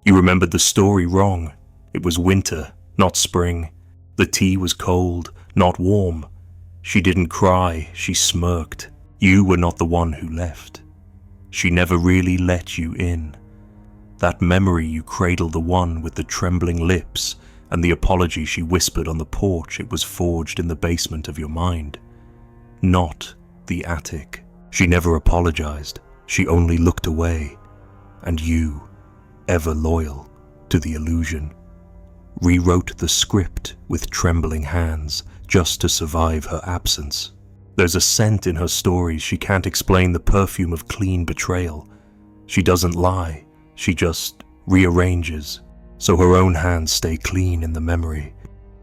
You remembered the story wrong. It was winter, not spring. The tea was cold, not warm. She didn't cry, she smirked. You were not the one who left. She never really let you in. That memory you cradled, the one with the trembling lips, and the apology she whispered on the porch, it was forged in the basement of your mind. Not the attic. She never apologized. She only looked away. And you, ever loyal to the illusion, rewrote the script with trembling hands just to survive her absence. There's a scent in her stories she can't explain, the perfume of clean betrayal. She doesn't lie, she just rearranges, so her own hands stay clean in the memory,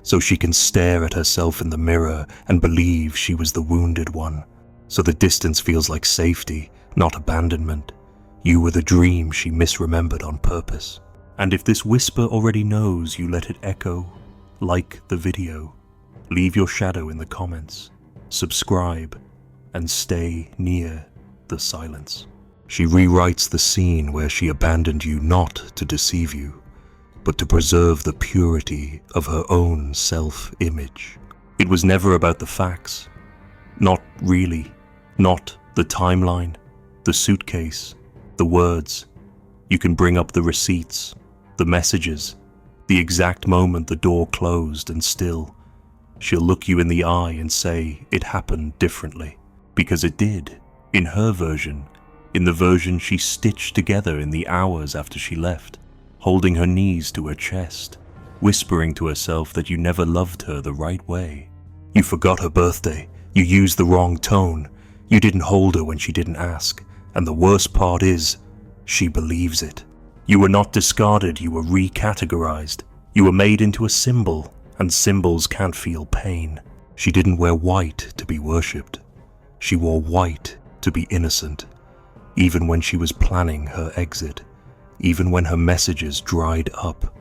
so she can stare at herself in the mirror and believe she was the wounded one, so the distance feels like safety, not abandonment. You were the dream she misremembered on purpose. And if this whisper already knows, you let it echo. Like the video, leave your shadow in the comments, subscribe, and stay near the silence. She rewrites the scene where she abandoned you not to deceive you, but to preserve the purity of her own self-image. It was never about the facts. Not really. Not the timeline, the suitcase, the words. You can bring up the receipts, the messages, the exact moment the door closed, and still, she'll look you in the eye and say it happened differently. Because it did, in her version, in the version she stitched together in the hours after she left, holding her knees to her chest, whispering to herself that you never loved her the right way. You forgot her birthday, you used the wrong tone, you didn't hold her when she didn't ask, and the worst part is, she believes it. You were not discarded, you were recategorized. You were made into a symbol, and symbols can't feel pain. She didn't wear white to be worshipped. She wore white to be innocent, even when she was planning her exit, even when her messages dried up,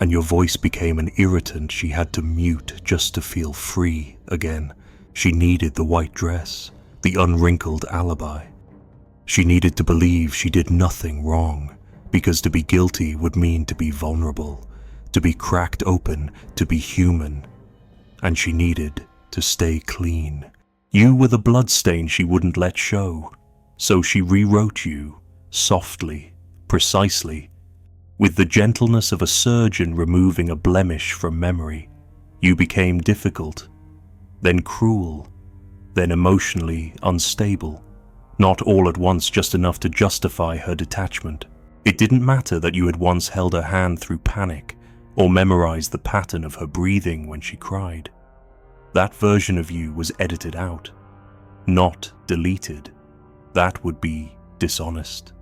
and your voice became an irritant she had to mute just to feel free again. She needed the white dress, the unwrinkled alibi. She needed to believe she did nothing wrong, because to be guilty would mean to be vulnerable, to be cracked open, to be human. And she needed to stay clean. You were the bloodstain she wouldn't let show, so she rewrote you, softly, precisely, with the gentleness of a surgeon removing a blemish from memory. You became difficult, then cruel, then emotionally unstable. Not all at once, just enough to justify her detachment. It didn't matter that you had once held her hand through panic or memorized the pattern of her breathing when she cried. That version of you was edited out, not deleted. That would be dishonest,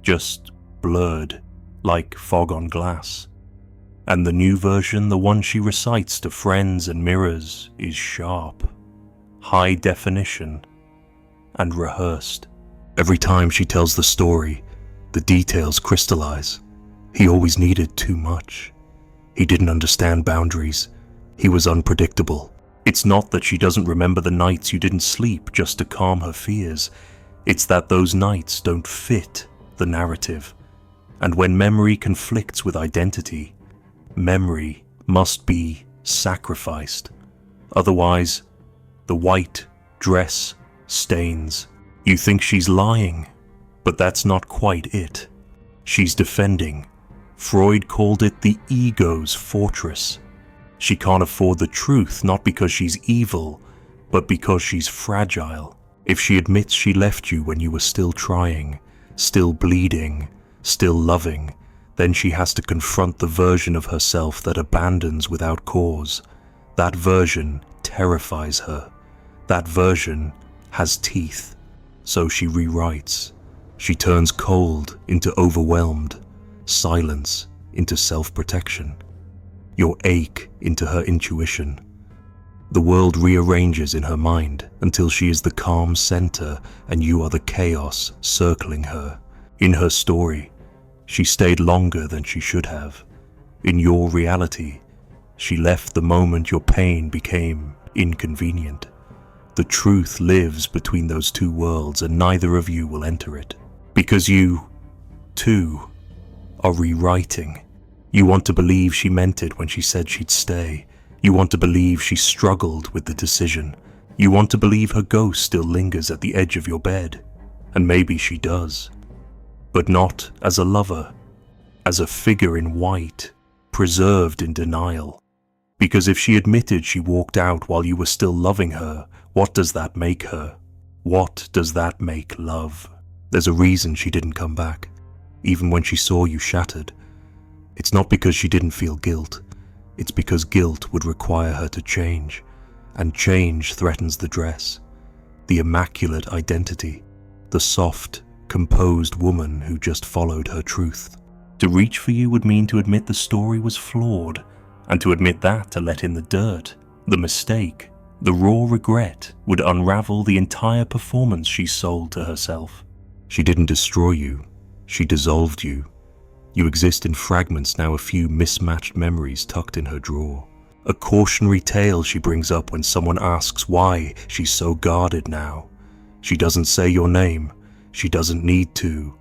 just blurred like fog on glass. And the new version, the one she recites to friends and mirrors, is sharp, high definition, and rehearsed. Every time she tells the story, the details crystallize. He always needed too much. He didn't understand boundaries. He was unpredictable. It's not that she doesn't remember the nights you didn't sleep just to calm her fears. It's that those nights don't fit the narrative. And when memory conflicts with identity, memory must be sacrificed. Otherwise, the white dress stains. You think she's lying, but that's not quite it. She's defending. Freud called it the ego's fortress. She can't afford the truth, not because she's evil, but because she's fragile. If she admits she left you when you were still trying, still bleeding, still loving, then she has to confront the version of herself that abandons without cause. That version terrifies her. That version has teeth. So she rewrites. She turns cold into overwhelmed, silence into self-protection, your ache into her intuition. The world rearranges in her mind until she is the calm center and you are the chaos circling her. In her story, she stayed longer than she should have. In your reality, she left the moment your pain became inconvenient. The truth lives between those two worlds and neither of you will enter it. Because you, too, are rewriting. You want to believe she meant it when she said she'd stay. You want to believe she struggled with the decision. You want to believe her ghost still lingers at the edge of your bed. And maybe she does. But not as a lover, as a figure in white, preserved in denial. Because if she admitted she walked out while you were still loving her, what does that make her? What does that make love? There's a reason she didn't come back, even when she saw you shattered. It's not because she didn't feel guilt. It's because guilt would require her to change, and change threatens the dress, the immaculate identity, the soft, composed woman who just followed her truth. To reach for you would mean to admit the story was flawed, and to admit that to let in the dirt, the mistake, the raw regret would unravel the entire performance she sold to herself. She didn't destroy you, she dissolved you. You exist in fragments, now a few mismatched memories tucked in her drawer. A cautionary tale she brings up when someone asks why she's so guarded now. She doesn't say your name, she doesn't need to.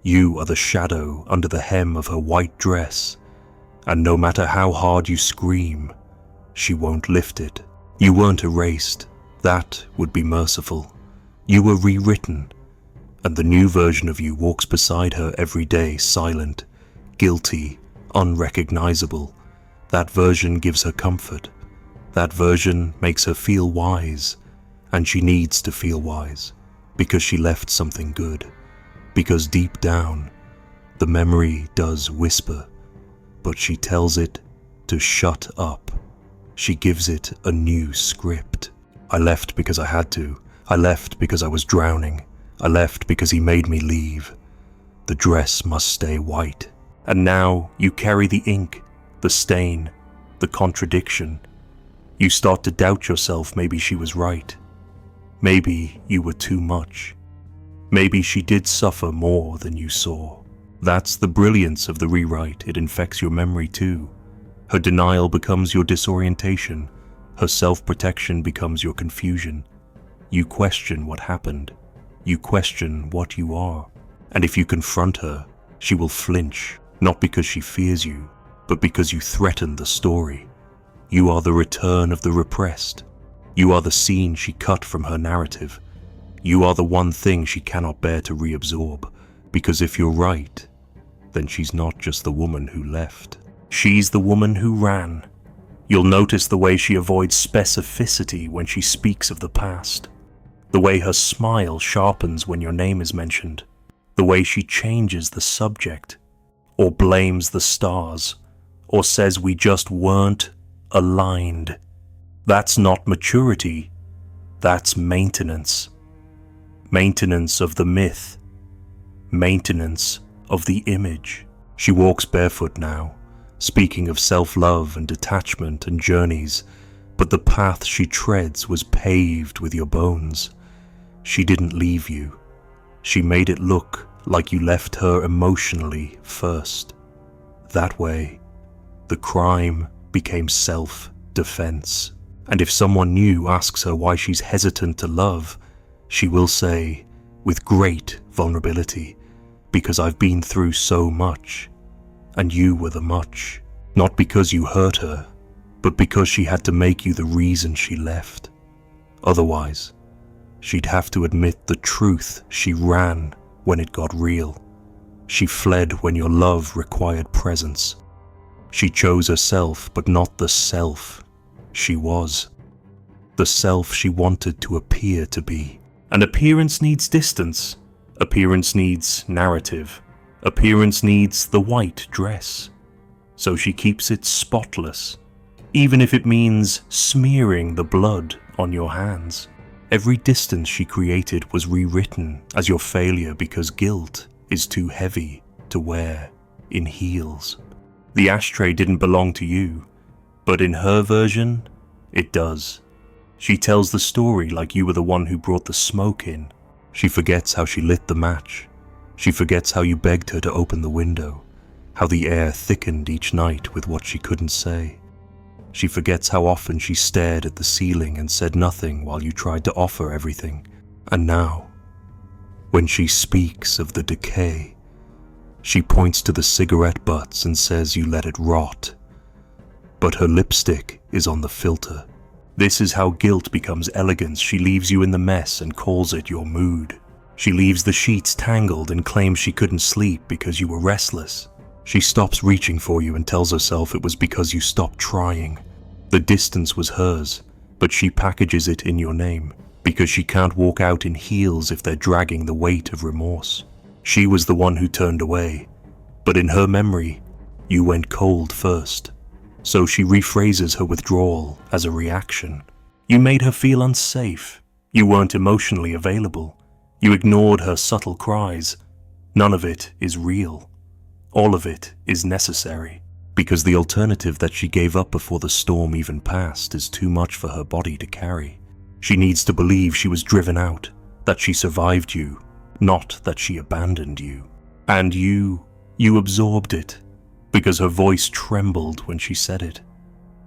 You are the shadow under the hem of her white dress, and no matter how hard you scream, she won't lift it. You weren't erased, that would be merciful. You were rewritten, and the new version of you walks beside her every day, silent, guilty, unrecognizable. That version gives her comfort. That version makes her feel wise, and she needs to feel wise, because she left something good. Because deep down, the memory does whisper, but she tells it to shut up. She gives it a new script. I left because I had to. I left because I was drowning. I left because he made me leave. The dress must stay white. And now you carry the ink, the stain, the contradiction. You start to doubt yourself. Maybe she was right. Maybe you were too much. Maybe she did suffer more than you saw. That's the brilliance of the rewrite. It infects your memory too. Her denial becomes your disorientation. Her self-protection becomes your confusion. You question what happened. You question what you are. And if you confront her, she will flinch, not because she fears you, but because you threaten the story. You are the return of the repressed. You are the scene she cut from her narrative. You are the one thing she cannot bear to reabsorb, because if you're right, then she's not just the woman who left. She's the woman who ran. You'll notice the way she avoids specificity when she speaks of the past. The way her smile sharpens when your name is mentioned. The way she changes the subject, or blames the stars, or says we just weren't aligned. That's not maturity. That's maintenance. Maintenance of the myth. Maintenance of the image. She walks barefoot now, speaking of self-love and detachment and journeys, but the path she treads was paved with your bones. She didn't leave you. She made it look like you left her emotionally first. That way, the crime became self-defense. And if someone new asks her why she's hesitant to love, she will say, with great vulnerability, because I've been through so much, and you were the much. Not because you hurt her, but because she had to make you the reason she left. Otherwise, she'd have to admit the truth. She ran when it got real. She fled when your love required presence. She chose herself, but not the self she was. The self she wanted to appear to be. And appearance needs distance. Appearance needs narrative. Appearance needs the white dress. So she keeps it spotless, even if it means smearing the blood on your hands. Every distance she created was rewritten as your failure because guilt is too heavy to wear in heels. The ashtray didn't belong to you, but in her version, it does. She tells the story like you were the one who brought the smoke in. She forgets how she lit the match. She forgets how you begged her to open the window, how the air thickened each night with what she couldn't say. She forgets how often she stared at the ceiling and said nothing while you tried to offer everything. And now, when she speaks of the decay, She points to the cigarette butts and says you let it rot. But her lipstick is on the filter. This is how guilt becomes elegance. She leaves you in the mess and calls it your mood. She leaves the sheets tangled and claims she couldn't sleep because you were restless. She stops reaching for you and tells herself it was because you stopped trying. The distance was hers, but she packages it in your name because she can't walk out in heels if they're dragging the weight of remorse. She was the one who turned away, but in her memory, you went cold first. So she rephrases her withdrawal as a reaction. You made her feel unsafe. You weren't emotionally available. You ignored her subtle cries. None of it is real. All of it is necessary, because the alternative that she gave up before the storm even passed is too much for her body to carry. She needs to believe she was driven out, that she survived you, not that she abandoned you. And you absorbed it, because her voice trembled when she said it,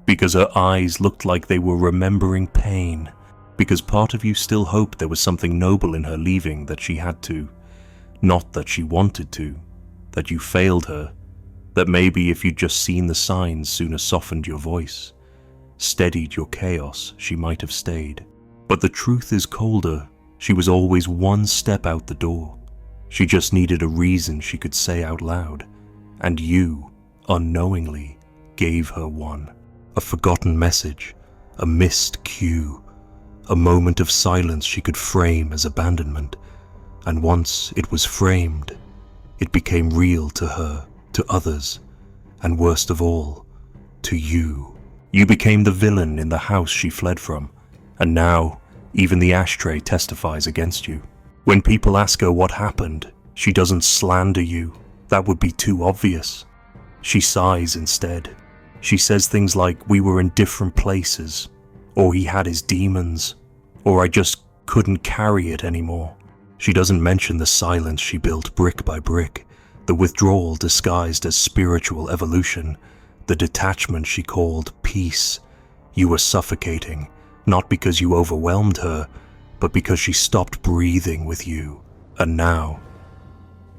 because her eyes looked like they were remembering pain, because part of you still hoped there was something noble in her leaving, that she had to, not that she wanted to, that you failed her, that maybe if you'd just seen the signs sooner softened your voice, steadied your chaos, she might have stayed. But the truth is colder. She was always one step out the door. She just needed a reason she could say out loud, and you, unknowingly, gave her one. A forgotten message, a missed cue, a moment of silence she could frame as abandonment. And once it was framed, it became real to her, to others, and worst of all, to you. You became the villain in the house she fled from, and now even the ashtray testifies against you. When people ask her what happened, she doesn't slander you. That would be too obvious. She sighs instead. She says things like, we were in different places, or he had his demons, or I just couldn't carry it anymore. She doesn't mention the silence she built brick by brick, the withdrawal disguised as spiritual evolution, the detachment she called peace. You were suffocating, not because you overwhelmed her, but because she stopped breathing with you. And now,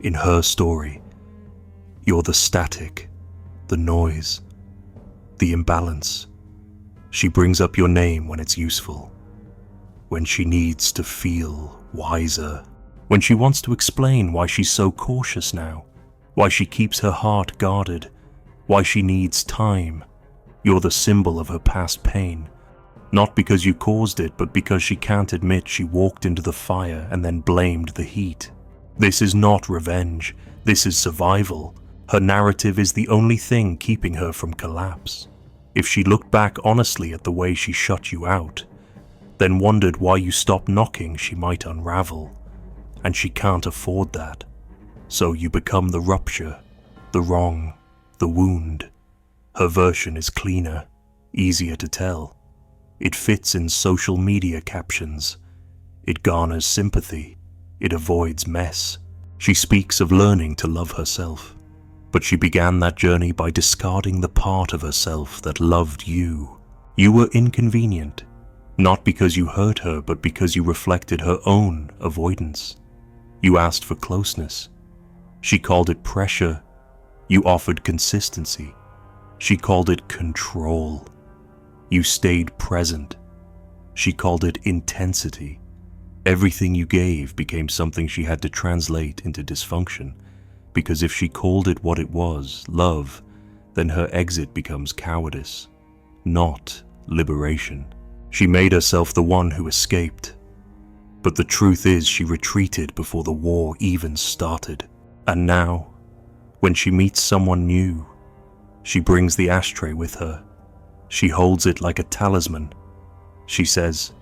in her story, you're the static, the noise, the imbalance. She brings up your name when it's useful, when she needs to feel wiser, when she wants to explain why she's so cautious now, why she keeps her heart guarded, why she needs time. You're the symbol of her past pain, not because you caused it, but because she can't admit she walked into the fire and then blamed the heat. This is not revenge, this is survival. Her narrative is the only thing keeping her from collapse. If she looked back honestly at the way she shut you out, then wondered why you stopped knocking, she might unravel. And she can't afford that. So you become the rupture, the wrong, the wound. Her version is cleaner, easier to tell. It fits in social media captions. It garners sympathy. It avoids mess. She speaks of learning to love herself. But she began that journey by discarding the part of herself that loved you. You were inconvenient, not because you hurt her, but because you reflected her own avoidance. You asked for closeness. She called it pressure. You offered consistency. She called it control. You stayed present. She called it intensity. Everything you gave became something she had to translate into dysfunction, because if she called it what it was, love, then her exit becomes cowardice, not liberation. She made herself the one who escaped. But the truth is she retreated before the war even started. And now, when she meets someone new, she brings the ashtray with her. She holds it like a talisman. She says,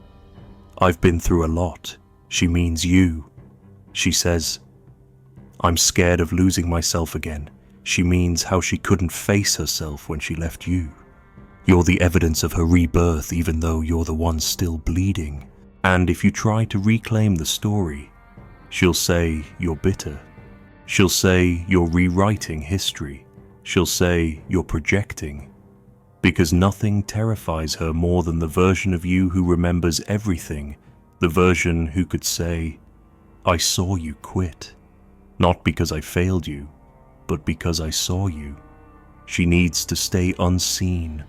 I've been through a lot. She means you. She says, I'm scared of losing myself again. She means how she couldn't face herself when she left you. You're the evidence of her rebirth, even though you're the one still bleeding. And if you try to reclaim the story, she'll say you're bitter. She'll say you're rewriting history. She'll say you're projecting. Because nothing terrifies her more than the version of you who remembers everything, the version who could say, I saw you quit, not because I failed you, but because I saw you. She needs to stay unseen.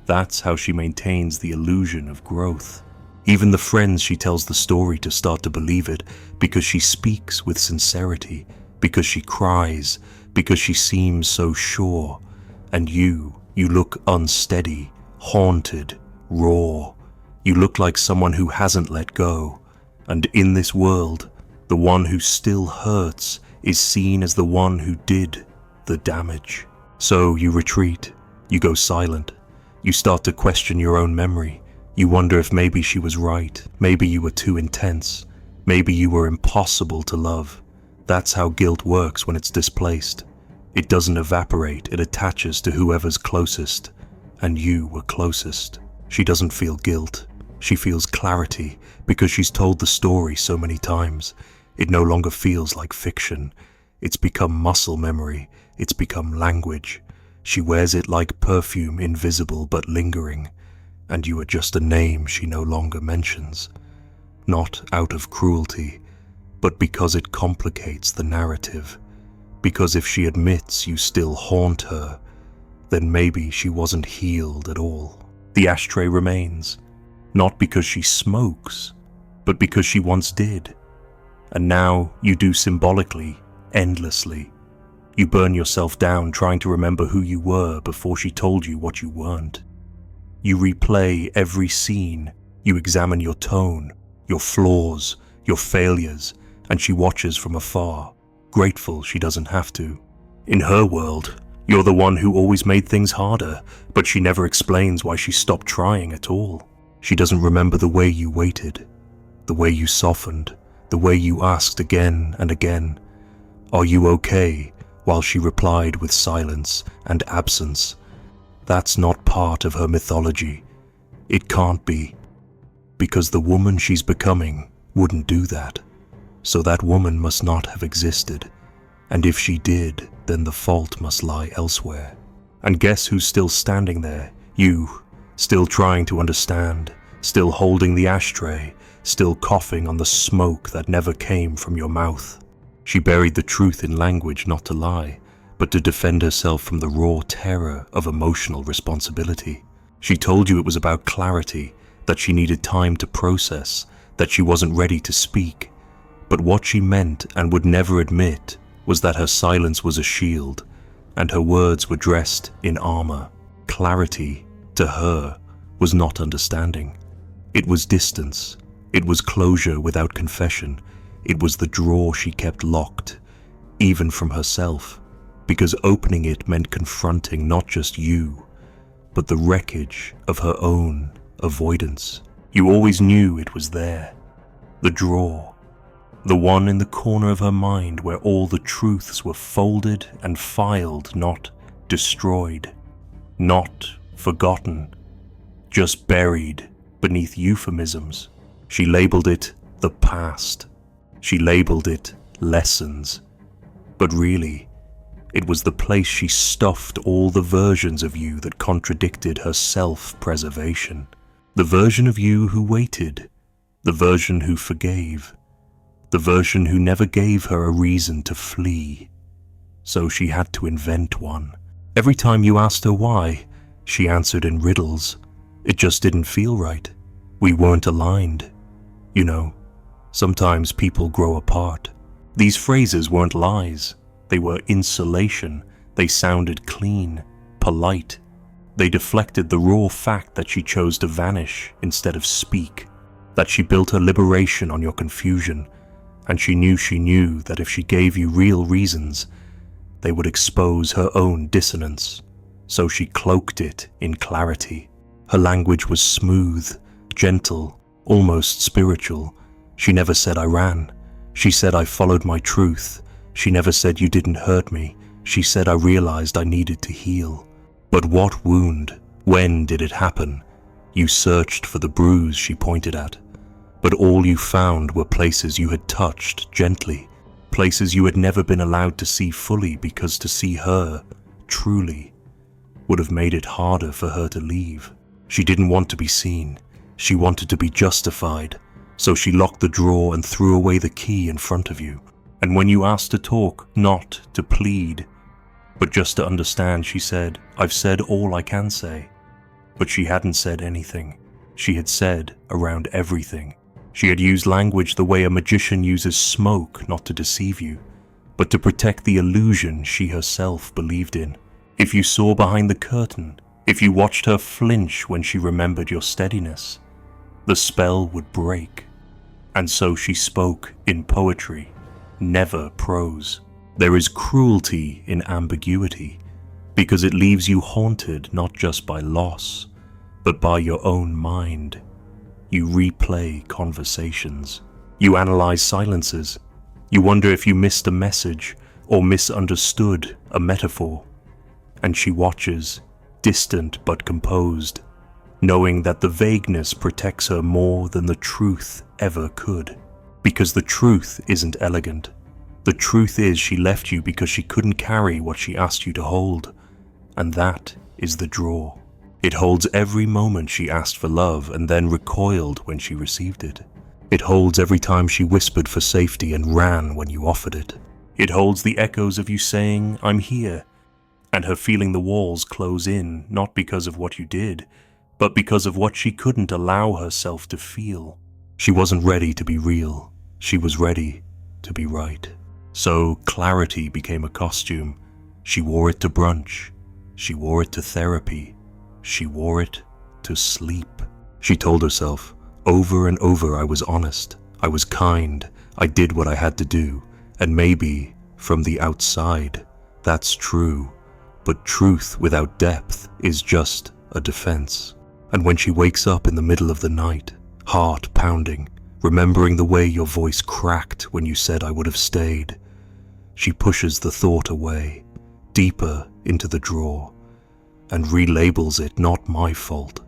That's how she maintains the illusion of growth. Even the friends she tells the story to start to believe it, because she speaks with sincerity, because she cries, because she seems so sure. And you look unsteady, haunted, raw. You look like someone who hasn't let go. And in this world, the one who still hurts is seen as the one who did the damage. So you retreat, you go silent, you start to question your own memory. You wonder if maybe she was right, maybe you were too intense, maybe you were impossible to love. That's how guilt works when it's displaced. It doesn't evaporate, it attaches to whoever's closest. And you were closest. She doesn't feel guilt. She feels clarity because she's told the story so many times. It no longer feels like fiction. It's become muscle memory. It's become language. She wears it like perfume, invisible but lingering. And you are just a name she no longer mentions. Not out of cruelty, but because it complicates the narrative. Because if she admits you still haunt her, then maybe she wasn't healed at all. The ashtray remains, not because she smokes, but because she once did. And now you do symbolically, endlessly. You burn yourself down trying to remember who you were before she told you what you weren't. You replay every scene, you examine your tone, your flaws, your failures, and she watches from afar, grateful she doesn't have to. In her world, you're the one who always made things harder, but she never explains why she stopped trying at all. She doesn't remember the way you waited, the way you softened, the way you asked again and again, "Are you okay?" while she replied with silence and absence. That's not part of her mythology. It can't be, because the woman she's becoming wouldn't do that. So that woman must not have existed. And if she did, then the fault must lie elsewhere. And guess who's still standing there? You, still trying to understand, still holding the ashtray, still coughing on the smoke that never came from your mouth. She buried the truth in language not to lie, but to defend herself from the raw terror of emotional responsibility. She told you it was about clarity, that she needed time to process, that she wasn't ready to speak. But what she meant and would never admit was that her silence was a shield, and her words were dressed in armor. Clarity, to her, was not understanding. It was distance. It was closure without confession. It was the drawer she kept locked, even from herself, because opening it meant confronting not just you, but the wreckage of her own avoidance. You always knew it was there. The drawer. The one in the corner of her mind where all the truths were folded and filed, not destroyed, not forgotten, just buried beneath euphemisms. She labeled it the past. She labeled it lessons. But really, it was the place she stuffed all the versions of you that contradicted her self-preservation. The version of you who waited, the version who forgave, the version who never gave her a reason to flee. So she had to invent one. Every time you asked her why, she answered in riddles. It just didn't feel right. We weren't aligned. You know, sometimes people grow apart. These phrases weren't lies. They were insulation. They sounded clean, polite. They deflected the raw fact that she chose to vanish instead of speak, that she built her liberation on your confusion, and she knew that if she gave you real reasons, they would expose her own dissonance. So she cloaked it in clarity. Her language was smooth, gentle, almost spiritual. She never said I ran. She said I followed my truth. She never said you didn't hurt me. She said I realized I needed to heal. But what wound? When did it happen? You searched for the bruise she pointed at. But all you found were places you had touched gently, places you had never been allowed to see fully because to see her, truly, would have made it harder for her to leave. She didn't want to be seen. She wanted to be justified. So she locked the drawer and threw away the key in front of you. And when you asked to talk, not to plead, But just to understand, she said, "I've said all I can say." But she hadn't said anything. She had said around everything. She had used language the way a magician uses smoke, not to deceive you, but to protect the illusion she herself believed in. If you saw behind the curtain, if you watched her flinch when she remembered your steadiness, the spell would break. And so she spoke in poetry, never prose. There is cruelty in ambiguity, because it leaves you haunted not just by loss, but by your own mind. You replay conversations. You analyze silences. You wonder if you missed a message or misunderstood a metaphor. And she watches, distant but composed, knowing that the vagueness protects her more than the truth ever could. Because the truth isn't elegant. The truth is she left you because she couldn't carry what she asked you to hold. And that is the draw. It holds every moment she asked for love and then recoiled when she received it. It holds every time she whispered for safety and ran when you offered it. It holds the echoes of you saying, "I'm here," and her feeling the walls close in, not because of what you did, but because of what she couldn't allow herself to feel. She wasn't ready to be real. She was ready to be right. So clarity became a costume. She wore it to brunch. She wore it to therapy. She wore it to sleep. She told herself, over and over, I was honest, I was kind, I did what I had to do, and maybe, from the outside, that's true, but truth without depth is just a defense. And when she wakes up in the middle of the night, heart pounding, remembering the way your voice cracked when you said I would have stayed, she pushes the thought away, deeper into the drawer, and relabels it not my fault.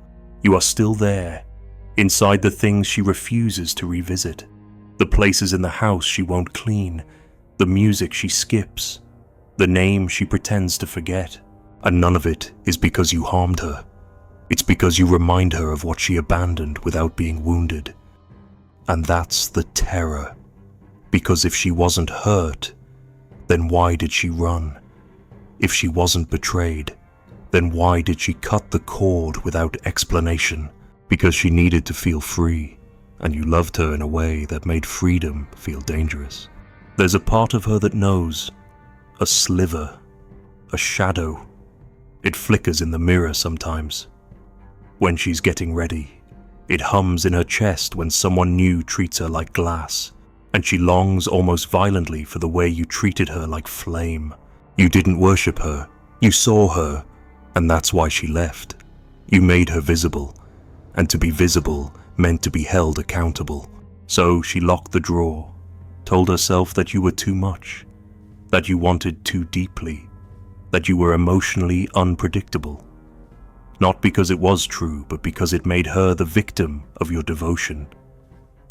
You are still there, inside the things she refuses to revisit, the places in the house she won't clean, the music she skips, the name she pretends to forget. And none of it is because you harmed her. It's because you remind her of what she abandoned without being wounded. And that's the terror. Because if she wasn't hurt, then why did she run? If she wasn't betrayed, then why did she cut the cord without explanation? Because she needed to feel free, and you loved her in a way that made freedom feel dangerous. There's a part of her that knows, a sliver, a shadow. It flickers in the mirror sometimes. When she's getting ready, it hums in her chest when someone new treats her like glass, and she longs almost violently for the way you treated her like flame. You didn't worship her, you saw her, and that's why she left. You made her visible, and to be visible meant to be held accountable. So she locked the drawer, told herself that you were too much, that you wanted too deeply, that you were emotionally unpredictable. Not because it was true, but because it made her the victim of your devotion,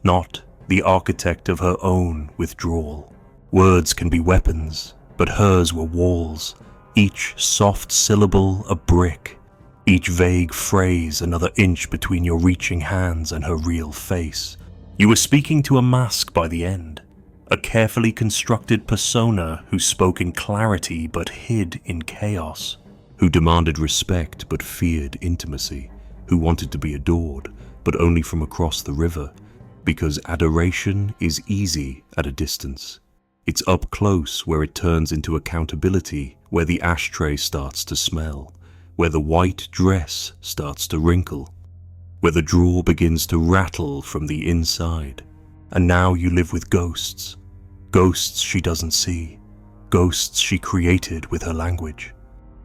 not the architect of her own withdrawal. Words can be weapons, but hers were walls, each soft syllable a brick, each vague phrase another inch between your reaching hands and her real face. You were speaking to a mask by the end, a carefully constructed persona who spoke in clarity but hid in chaos, who demanded respect but feared intimacy, who wanted to be adored but only from across the river, because adoration is easy at a distance. It's up close where it turns into accountability, where the ashtray starts to smell, where the white dress starts to wrinkle, where the drawer begins to rattle from the inside. And now you live with ghosts. Ghosts she doesn't see. Ghosts she created with her language.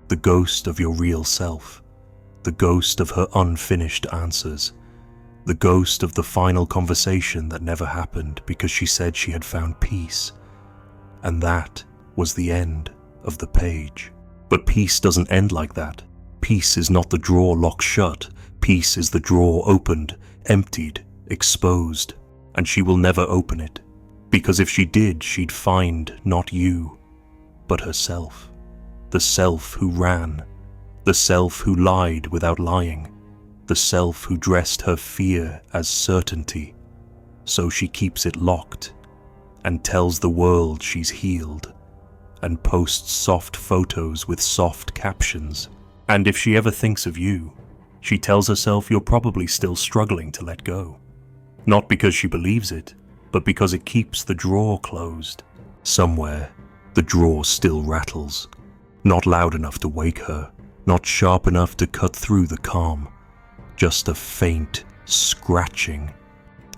The ghost of your real self. The ghost of her unfinished answers. The ghost of the final conversation that never happened because she said she had found peace. And that was the end of the page. But peace doesn't end like that. Peace is not the drawer locked shut. Peace is the drawer opened, emptied, exposed. And she will never open it. Because if she did, she'd find not you, but herself. The self who ran. The self who lied without lying. The self who dressed her fear as certainty. So she keeps it locked and tells the world she's healed, and posts soft photos with soft captions. And if she ever thinks of you, she tells herself you're probably still struggling to let go. Not because she believes it, but because it keeps the drawer closed. Somewhere, the drawer still rattles. Not loud enough to wake her, not sharp enough to cut through the calm. Just a faint scratching.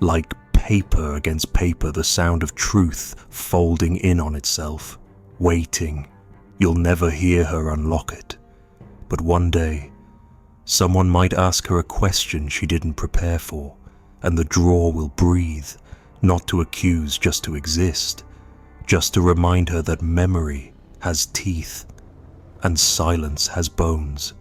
Like paper against paper, the sound of truth folding in on itself. Waiting. You'll never hear her unlock it. But one day, someone might ask her a question she didn't prepare for, and the drawer will breathe, not to accuse, just to exist, just to remind her that memory has teeth and silence has bones.